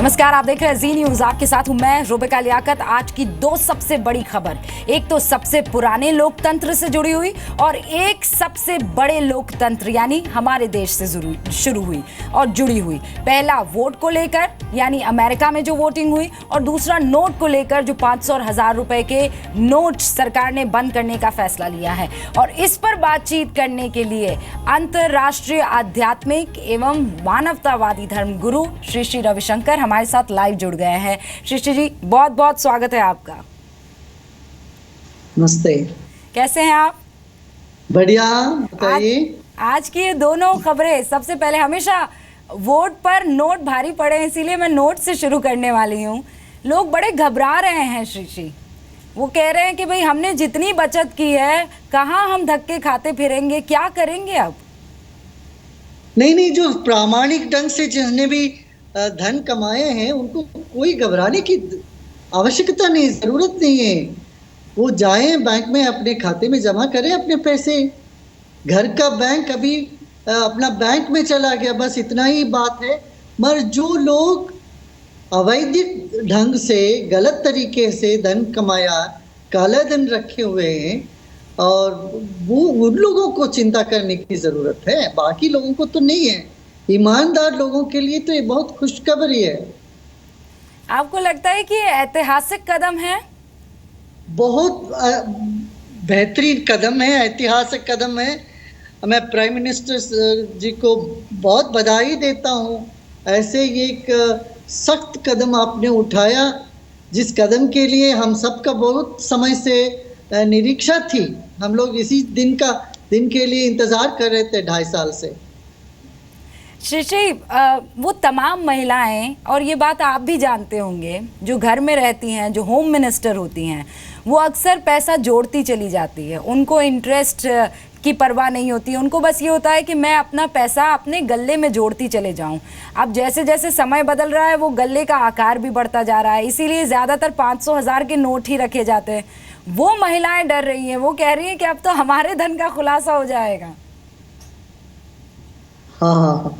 नमस्कार, आप देख रहे हैं जी न्यूज। आपके साथ हूं मैं रुबिका लियाकत। आज की दो सबसे बड़ी खबर, एक तो सबसे पुराने लोकतंत्र से जुड़ी हुई और एक सबसे बड़े लोकतंत्र यानी हमारे देश से शुरू हुई और जुड़ी हुई। पहला वोट को लेकर यानी अमेरिका में जो वोटिंग हुई, और दूसरा नोट को लेकर जो 500 और 1000 रुपए के नोट सरकार ने बंद करने का फैसला लिया है। और इस पर बातचीत करने के लिए अंतर्राष्ट्रीय आध्यात्मिक एवं मानवतावादी धर्मगुरु श्री श्री रविशंकर हमारे साथ लाइव जुड़ गए हैं। श्री जी, बहुत बहुत स्वागत है आपका। नमस्ते। कैसे हैं आप? बढ़िया, बताइए। आज की ये दोनों खबरें, सबसे पहले हमेशा वोट पर नोट भारी पड़े हैं, इसीलिए मैं नोट से शुरू करने वाली हूँ। लोग बड़े घबरा रहे हैं श्री जी। वो कह रहे हैं कि भाई हमने जितनी बचत की है, कहाँ हम धक्के खाते फिरेंगे, क्या करेंगे अब? नहीं, जो प्रामाणिक ढंग से जिसने भी धन कमाए हैं उनको कोई घबराने की आवश्यकता नहीं, जरूरत नहीं है। वो जाएं बैंक में, अपने खाते में जमा करें अपने पैसे। घर का बैंक अभी अपना बैंक में चला गया, बस इतना ही बात है। मगर जो लोग अवैध ढंग से, गलत तरीके से धन कमाया, काला धन रखे हुए हैं, और वो उन लोगों को चिंता करने की ज़रूरत है, बाकी लोगों को तो नहीं है। ईमानदार लोगों के लिए तो ये बहुत खुशखबरी है। आपको लगता है कि ये ऐतिहासिक कदम है? बहुत बेहतरीन कदम है, ऐतिहासिक कदम है। मैं प्राइम मिनिस्टर जी को बहुत बधाई देता हूँ। ऐसे ये एक सख्त कदम आपने उठाया, जिस कदम के लिए हम सबका बहुत समय से निरीक्षा थी। हम लोग इसी दिन के लिए इंतज़ार कर रहे थे 2.5 साल से। श्री वो तमाम महिलाएं, और ये बात आप भी जानते होंगे, जो घर में रहती हैं, जो होम मिनिस्टर होती हैं, वो अक्सर पैसा जोड़ती चली जाती है। उनको इंटरेस्ट की परवाह नहीं होती, उनको बस ये होता है कि मैं अपना पैसा अपने गल्ले में जोड़ती चले जाऊं। अब जैसे जैसे समय बदल रहा है, वो गल्ले का आकार भी बढ़ता जा रहा है, इसीलिए ज़्यादातर 500 1000 के नोट ही रखे जाते हैं। वो महिलाएं डर रही हैं, वो कह रही हैं कि अब तो हमारे धन का खुलासा हो जाएगा। हाँ,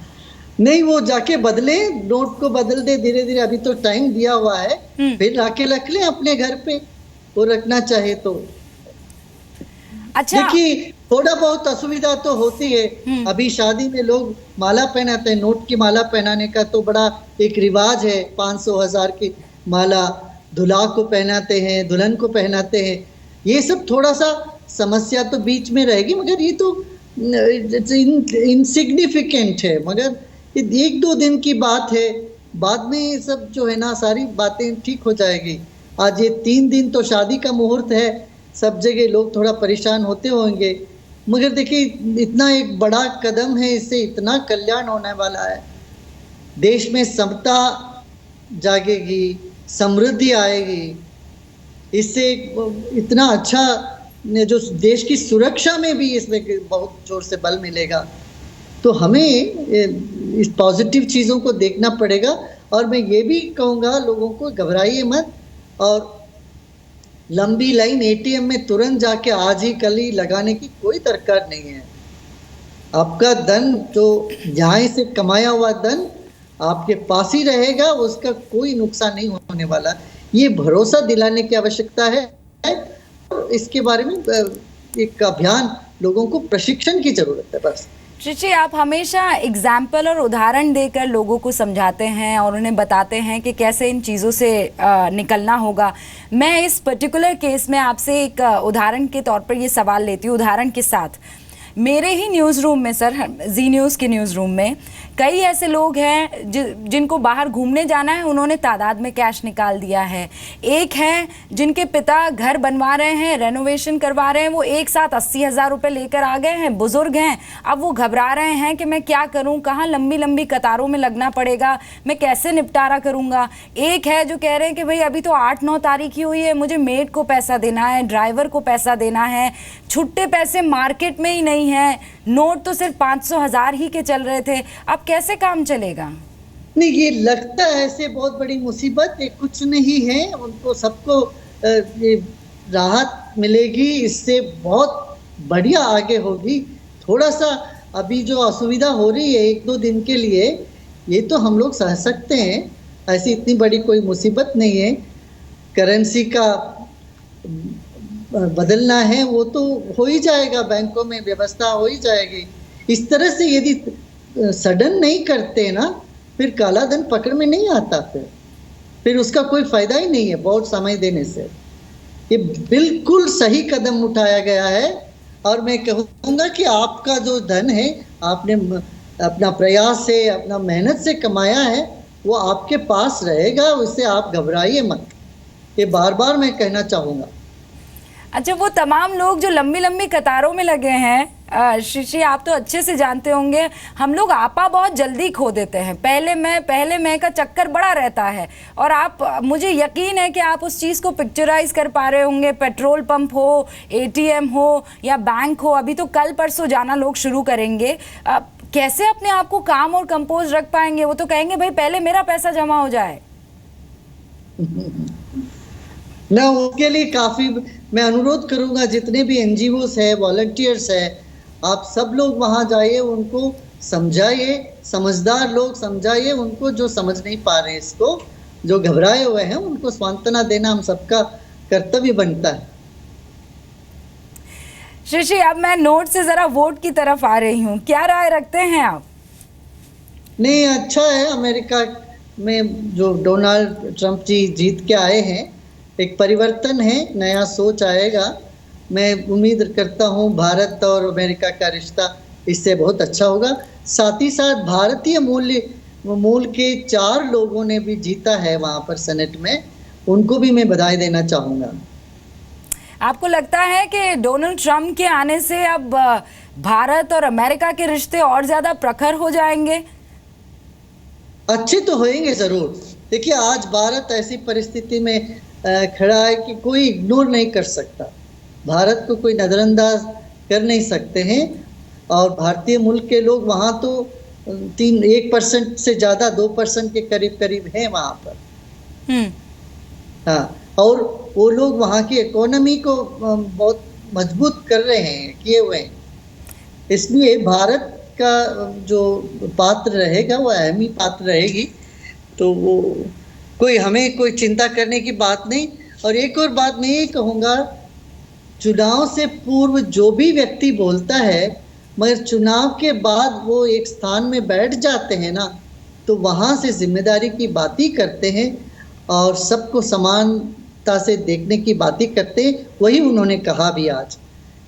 नहीं, वो जाके बदले, नोट को बदल दे धीरे धीरे। अभी तो टाइम दिया हुआ है, फिर लाके रख ले अपने घर पे, वो रखना चाहे तो। अच्छा, देखिए, थोड़ा बहुत असुविधा तो होती है। अभी शादी में लोग माला पहनाते हैं, नोट की माला पहनाने का तो बड़ा एक रिवाज है। 500 1000 की माला दूल्हा को पहनाते हैं, दुल्हन को पहनाते हैं। ये सब थोड़ा सा समस्या तो बीच में रहेगी, मगर ये तो इनसिग्निफिकेंट है। मगर ये 1-2 दिन की बात है, बाद में ये सब जो है ना, सारी बातें ठीक हो जाएगी। आज ये 3 दिन तो शादी का मुहूर्त है, सब जगह लोग थोड़ा परेशान होते होंगे, मगर देखिए इतना एक बड़ा कदम है, इससे इतना कल्याण होने वाला है। देश में समता जागेगी, समृद्धि आएगी, इससे इतना अच्छा जो देश की सुरक्षा में भी इसमें बहुत जोर से बल मिलेगा। तो हमें इस पॉजिटिव चीज़ों को देखना पड़ेगा। और मैं ये भी कहूँगा, लोगों को घबराइए मत, और लंबी लाइन एटीएम में तुरंत जाके आज ही कल ही लगाने की कोई दरकार नहीं है। आपका धन, जो यहाँ से कमाया हुआ धन आपके पास ही रहेगा, उसका कोई नुकसान नहीं होने वाला। ये भरोसा दिलाने की आवश्यकता है। इसके बारे में एक अभियान, लोगों को प्रशिक्षण की जरूरत है बस। श्री, आप हमेशा एग्जाम्पल और उदाहरण देकर लोगों को समझाते हैं और उन्हें बताते हैं कि कैसे इन चीज़ों से निकलना होगा। मैं इस पर्टिकुलर केस में आपसे एक उदाहरण के तौर पर ये सवाल लेती हूँ। उदाहरण के साथ, मेरे ही न्यूज़ रूम में सर, जी न्यूज़ के न्यूज़ रूम में कई ऐसे लोग हैं जिनको बाहर घूमने जाना है, उन्होंने तादाद में कैश निकाल दिया है। एक हैं जिनके पिता घर बनवा रहे हैं, रेनोवेशन करवा रहे हैं, वो एक साथ 80,000 रुपये लेकर आ गए हैं, बुजुर्ग हैं। अब वो घबरा रहे हैं कि मैं क्या करूं, कहाँ लंबी लंबी कतारों में लगना पड़ेगा, मैं कैसे निपटारा करूंगा। एक है जो कह रहे हैं कि भाई अभी तो 8-9 तारीख ही हुई है, मुझे मेड को पैसा देना है, ड्राइवर को पैसा देना है, छुट्टे पैसे मार्केट में ही नहीं है, नोट तो सिर्फ 500 1000 ही के चल रहे थे, अब कैसे काम चलेगा? नहीं, ये लगता है ऐसे बहुत बड़ी मुसीबत, ये कुछ नहीं है। उनको सबको ये राहत मिलेगी, इससे बहुत बढ़िया आगे होगी। थोड़ा सा अभी जो असुविधा हो रही है 1-2 दिन के लिए, ये तो हम लोग सह सकते हैं। ऐसी इतनी बड़ी कोई मुसीबत नहीं है। करेंसी का बदलना है वो तो हो ही जाएगा, बैंकों में व्यवस्था हो ही जाएगी। इस तरह से यदि सडन नहीं करते ना, फिर काला धन पकड़ में नहीं आता, फिर उसका कोई फायदा ही नहीं है बहुत समय देने से। ये बिल्कुल सही कदम उठाया गया है, और मैं कहूँगा कि आपका जो धन है, आपने अपना प्रयास से, अपना मेहनत से कमाया है, वो आपके पास रहेगा, उससे आप घबराइए मत। ये बार बार मैं कहना चाहूँगा। अच्छा, वो तमाम लोग जो लंबी लंबी कतारों में लगे हैं, श्री आप तो अच्छे से जानते होंगे, हम लोग आपा बहुत जल्दी खो देते हैं। पहले मैं का चक्कर बड़ा रहता है, और आप, मुझे यकीन है कि आप उस चीज़ को पिक्चराइज कर पा रहे होंगे। पेट्रोल पंप हो, एटीएम हो या बैंक हो, अभी तो कल परसों जाना लोग शुरू करेंगे। कैसे अपने आप को काम और कंपोज रख पाएंगे? वो तो कहेंगे भाई पहले मेरा पैसा जमा हो जाए। ना, उसके लिए काफ़ी मैं अनुरोध करूंगा, जितने भी एनजीओस है, वॉलंटियर्स है, आप सब लोग वहां जाइए, उनको समझाइए, समझदार लोग समझाइए उनको, जो समझ नहीं पा रहे इसको, जो घबराए हुए हैं, उनको सांत्वना देना हम सबका कर्तव्य बनता है। श्री अब मैं नोट से जरा वोट की तरफ आ रही हूँ, क्या राय रखते हैं आप? नहीं, अच्छा है। अमेरिका में जो डोनाल्ड ट्रंप जी जीत के आए हैं, एक परिवर्तन है, नया सोच आएगा। मैं उम्मीद करता हूँ भारत और अमेरिका का रिश्ता इससे बहुत अच्छा होगा। साथ ही साथ भारतीय मूल के 4 लोगों ने भी जीता है वहाँ पर सेनेट में, उनको भी मैं बधाई देना चाहूँगा। आपको लगता है कि डोनाल्ड ट्रंप के आने से अब भारत और अमेरिका के रिश्ते और ज़्यादा प्रखर हो जाएंगे? अच्छे तो होंगे ज़रूर। देखिए, आज भारत ऐसी परिस्थिति में खड़ा है कि कोई इग्नोर नहीं कर सकता। भारत को कोई नज़रअंदाज कर नहीं सकते हैं, और भारतीय मुल्क के लोग वहाँ तो 1% से ज़्यादा 2% के करीब हैं वहाँ पर। हाँ, और वो लोग वहाँ की इकोनॉमी को बहुत मजबूत कर रहे हैं, किए हुए हैं। इसलिए भारत का जो पात्र रहेगा वो अहमी पात्र रहेगी, तो वो हमें कोई चिंता करने की बात नहीं। और एक और बात मैं ये कहूँगा, चुनाव से पूर्व जो भी व्यक्ति बोलता है, मगर चुनाव के बाद वो एक स्थान में बैठ जाते हैं ना, तो वहाँ से जिम्मेदारी की बात ही करते हैं और सबको समानता से देखने की बात ही करते हैं। वही उन्होंने कहा भी आज।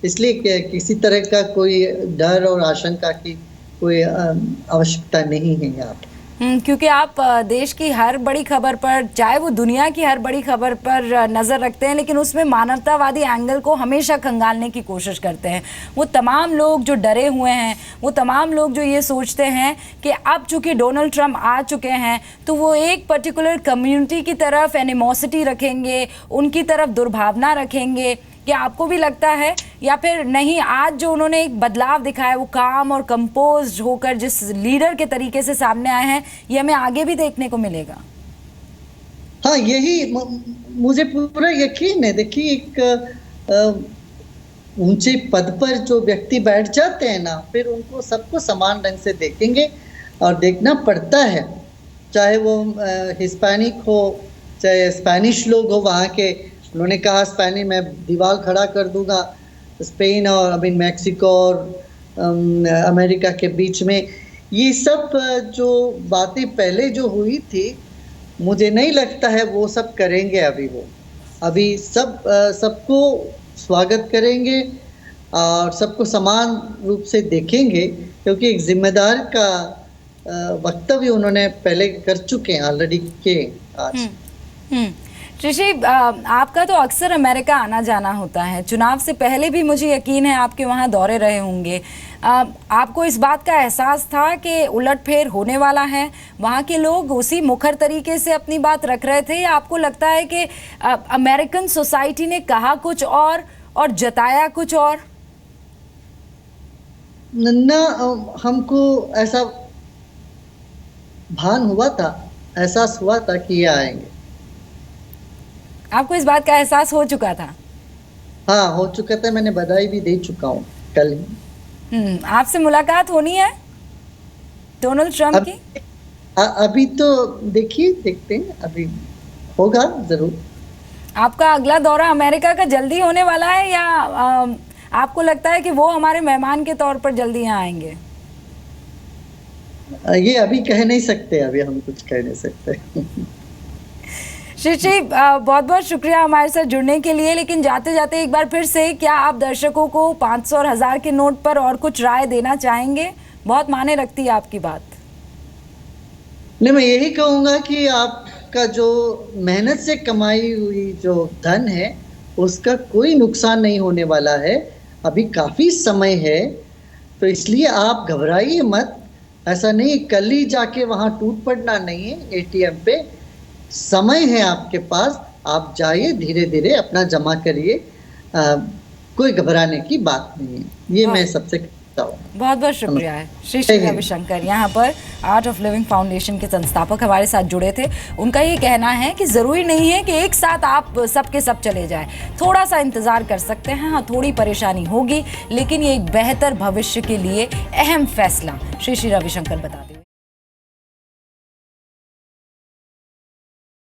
इसलिए किसी तरह का कोई डर और आशंका की कोई आवश्यकता नहीं है यहाँ पर। क्योंकि आप देश की हर बड़ी खबर पर, चाहे वो दुनिया की हर बड़ी खबर पर नज़र रखते हैं, लेकिन उसमें मानवतावादी एंगल को हमेशा खंगालने की कोशिश करते हैं। वो तमाम लोग जो डरे हुए हैं, वो तमाम लोग जो ये सोचते हैं कि अब चूंकि डोनाल्ड ट्रंप आ चुके हैं तो वो एक पर्टिकुलर कम्युनिटी की तरफ एनिमोसिटी रखेंगे, उनकी तरफ दुर्भावना रखेंगे। क्या आपको भी लगता है, या फिर नहीं, आज जो उन्होंने एक बदलाव दिखाया वो काम और कंपोज होकर जिस लीडर के तरीके से सामने आए हैं, ये हमें आगे भी देखने को मिलेगा? हाँ, यही मुझे पूरा यकीन है। देखिए, एक ऊंचे पद पर जो व्यक्ति बैठ जाते हैं ना, फिर उनको सबको समान ढंग से देखेंगे, और देखना पड़ता है, चाहे वो हिस्पैनिक हो, चाहे स्पेनिश लोग हो वहाँ के। उन्होंने कहा स्पेनिश में दीवार खड़ा कर दूंगा स्पेन और मैक्सिको और अमेरिका के बीच में। ये सब जो बातें पहले जो हुई थी, मुझे नहीं लगता है वो सब करेंगे अभी। वो अभी सबको स्वागत करेंगे और सबको समान रूप से देखेंगे, क्योंकि एक जिम्मेदार का वक्तव्य उन्होंने पहले कर चुके हैं ऑलरेडी के आज। ऋषि, आपका तो अक्सर अमेरिका आना जाना होता है, चुनाव से पहले भी मुझे यकीन है आपके वहाँ दौरे रहे होंगे। आपको इस बात का एहसास था कि उलटफेर होने वाला है? वहाँ के लोग उसी मुखर तरीके से अपनी बात रख रहे थे, या आपको लगता है कि अमेरिकन सोसाइटी ने कहा कुछ और जताया कुछ और? ना, हमको ऐसा भान हुआ था, एहसास हुआ था कि ये आएंगे। आपको इस बात का एहसास हो चुका था? हाँ, हो चुका था। मैंने बधाई भी दे चुका हूँ कल ही। आपसे मुलाकात होनी है डोनाल्ड ट्रंप की? अभी तो देखिए, देखते हैं, अभी होगा जरूर। आपका अगला दौरा अमेरिका का जल्दी होने वाला है या आपको लगता है कि वो हमारे मेहमान के तौर पर जल्दी यहाँ आएंगे? ये अभी कह नहीं सकते, अभी हम कुछ कह नहीं सकते। श्री श्री बहुत बहुत शुक्रिया हमारे साथ जुड़ने के लिए। लेकिन जाते जाते एक बार फिर से क्या आप दर्शकों को 500 और 1000 के नोट पर और कुछ राय देना चाहेंगे? बहुत मायने रखती है आपकी बात। नहीं, मैं यही कहूंगा कि आपका जो मेहनत से कमाई हुई जो धन है उसका कोई नुकसान नहीं होने वाला है। अभी काफी समय है, तो इसलिए आप घबराइए मत। ऐसा नहीं कल ही जाके वहां टूट पड़ना नहीं है एटीएम पे। समय है आपके पास, आप जाइए, धीरे धीरे अपना जमा करिए। कोई घबराने की बात नहीं है, ये मैं सबसे कहता हूँ। बहुत बहुत शुक्रिया है श्री श्री रविशंकर, यहाँ पर आर्ट ऑफ लिविंग फाउंडेशन के संस्थापक हमारे साथ जुड़े थे। उनका ये कहना है कि ज़रूरी नहीं है कि एक साथ आप सबके सब चले जाएं, थोड़ा सा इंतज़ार कर सकते हैं। हाँ, थोड़ी परेशानी होगी, लेकिन ये एक बेहतर भविष्य के लिए अहम फैसला, श्री श्री रविशंकर बताते हैं।